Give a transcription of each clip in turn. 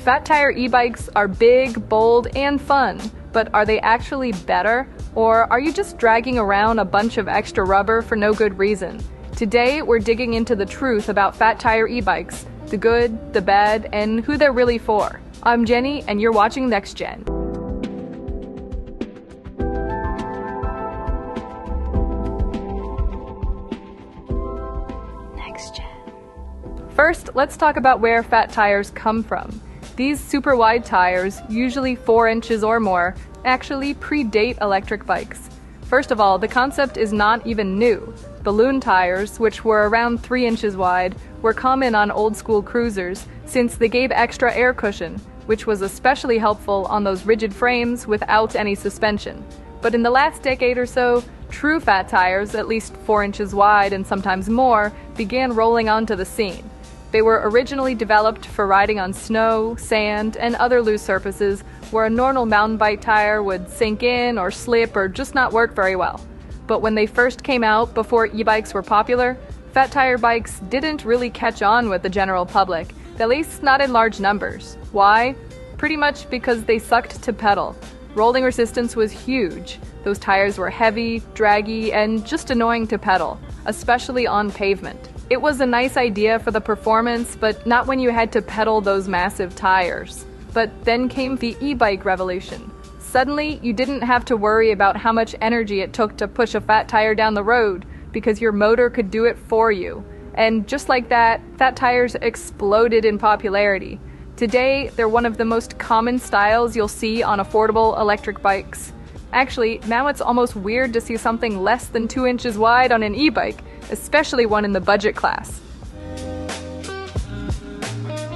Fat tire e-bikes are big, bold, and fun, but are they actually better? Or are you just dragging around a bunch of extra rubber for no good reason? Today, we're digging into the truth about fat tire e-bikes, the good, the bad, and who they're really for. I'm Jenny, and you're watching NextJen. First, let's talk about where fat tires come from. These super wide tires, usually 4 inches or more, actually predate electric bikes. First of all, the concept is not even new. Balloon tires, which were around 3 inches wide, were common on old school cruisers since they gave extra air cushion, which was especially helpful on those rigid frames without any suspension. But in the last decade or so, true fat tires, at least 4 inches wide and sometimes more, began rolling onto the scene. They were originally developed for riding on snow, sand, and other loose surfaces where a normal mountain bike tire would sink in or slip or just not work very well. But when they first came out, before e-bikes were popular, fat tire bikes didn't really catch on with the general public, at least not in large numbers. Why? Pretty much because they sucked to pedal. Rolling resistance was huge. Those tires were heavy, draggy, and just annoying to pedal, especially on pavement. It was a nice idea for the performance, but not when you had to pedal those massive tires. But then came the e-bike revolution. Suddenly, you didn't have to worry about how much energy it took to push a fat tire down the road, because your motor could do it for you. And just like that, fat tires exploded in popularity. Today, they're one of the most common styles you'll see on affordable electric bikes. Actually, now it's almost weird to see something less than 2 inches wide on an e-bike, especially one in the budget class.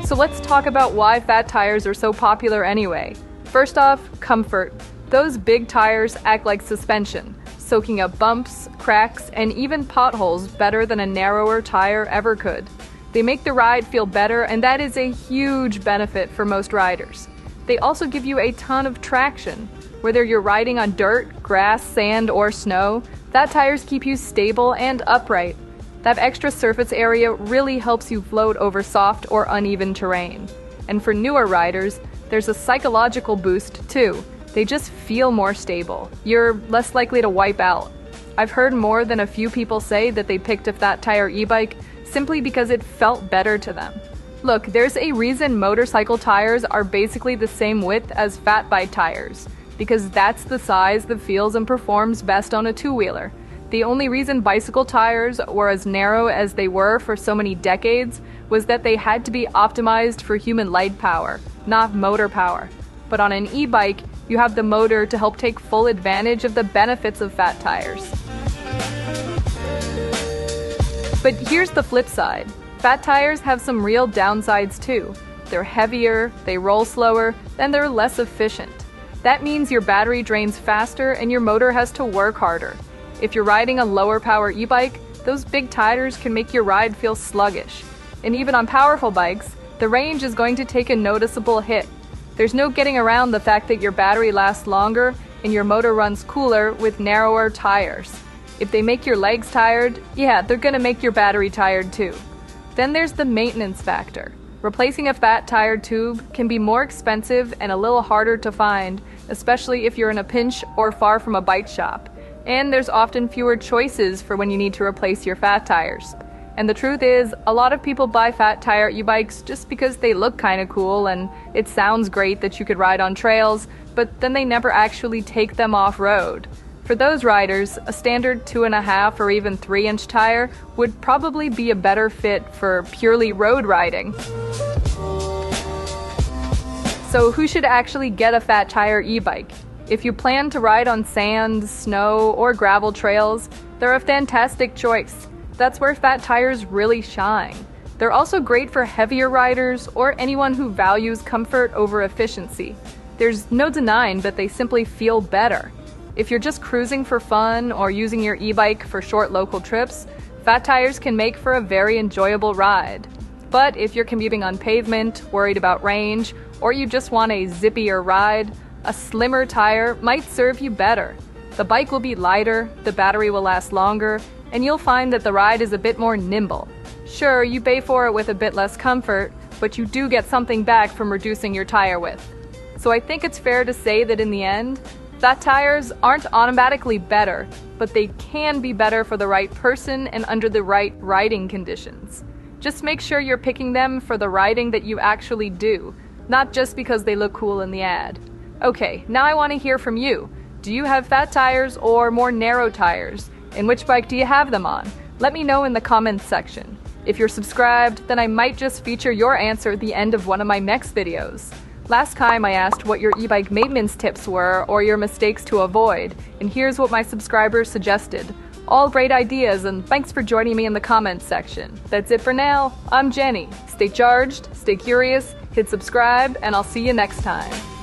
So let's talk about why fat tires are so popular anyway. First off, comfort. Those big tires act like suspension, soaking up bumps, cracks, and even potholes better than a narrower tire ever could. They make the ride feel better, and that is a huge benefit for most riders. They also give you a ton of traction. Whether you're riding on dirt, grass, sand, or snow, fat tires keep you stable and upright. That extra surface area really helps you float over soft or uneven terrain. And for newer riders, there's a psychological boost too. They just feel more stable. You're less likely to wipe out. I've heard more than a few people say that they picked a fat tire e-bike simply because it felt better to them. Look, there's a reason motorcycle tires are basically the same width as fat bike tires, because that's the size that feels and performs best on a two-wheeler. The only reason bicycle tires were as narrow as they were for so many decades was that they had to be optimized for human leg power, not motor power. But on an e-bike, you have the motor to help take full advantage of the benefits of fat tires. But here's the flip side. Fat tires have some real downsides too. They're heavier, they roll slower, and they're less efficient. That means your battery drains faster and your motor has to work harder. If you're riding a lower power e-bike, those big tires can make your ride feel sluggish. And even on powerful bikes, the range is going to take a noticeable hit. There's no getting around the fact that your battery lasts longer and your motor runs cooler with narrower tires. If they make your legs tired, yeah, they're gonna make your battery tired too. Then there's the maintenance factor. Replacing a fat tire tube can be more expensive and a little harder to find, especially if you're in a pinch or far from a bike shop. And there's often fewer choices for when you need to replace your fat tires. And the truth is, a lot of people buy fat tire e-bikes just because they look kinda cool and it sounds great that you could ride on trails, but then they never actually take them off-road. For those riders, a standard 2.5 or even 3-inch tire would probably be a better fit for purely road riding. So who should actually get a fat tire e-bike? If you plan to ride on sand, snow, or gravel trails, they're a fantastic choice. That's where fat tires really shine. They're also great for heavier riders or anyone who values comfort over efficiency. There's no denying that they simply feel better. If you're just cruising for fun or using your e-bike for short local trips, fat tires can make for a very enjoyable ride. But if you're commuting on pavement, worried about range, or you just want a zippier ride, a slimmer tire might serve you better. The bike will be lighter, the battery will last longer, and you'll find that the ride is a bit more nimble. Sure, you pay for it with a bit less comfort, but you do get something back from reducing your tire width. So I think it's fair to say that in the end, fat tires aren't automatically better, but they can be better for the right person and under the right riding conditions. Just make sure you're picking them for the riding that you actually do, not just because they look cool in the ad. Okay, now I want to hear from you. Do you have fat tires or more narrow tires? And which bike do you have them on? Let me know in the comments section. If you're subscribed, then I might just feature your answer at the end of one of my next videos. Last time I asked what your e-bike maintenance tips were or your mistakes to avoid, and here's what my subscribers suggested. All great ideas, and thanks for joining me in the comments section. That's it for now. I'm Jenny. Stay charged, stay curious, hit subscribe, and I'll see you next time.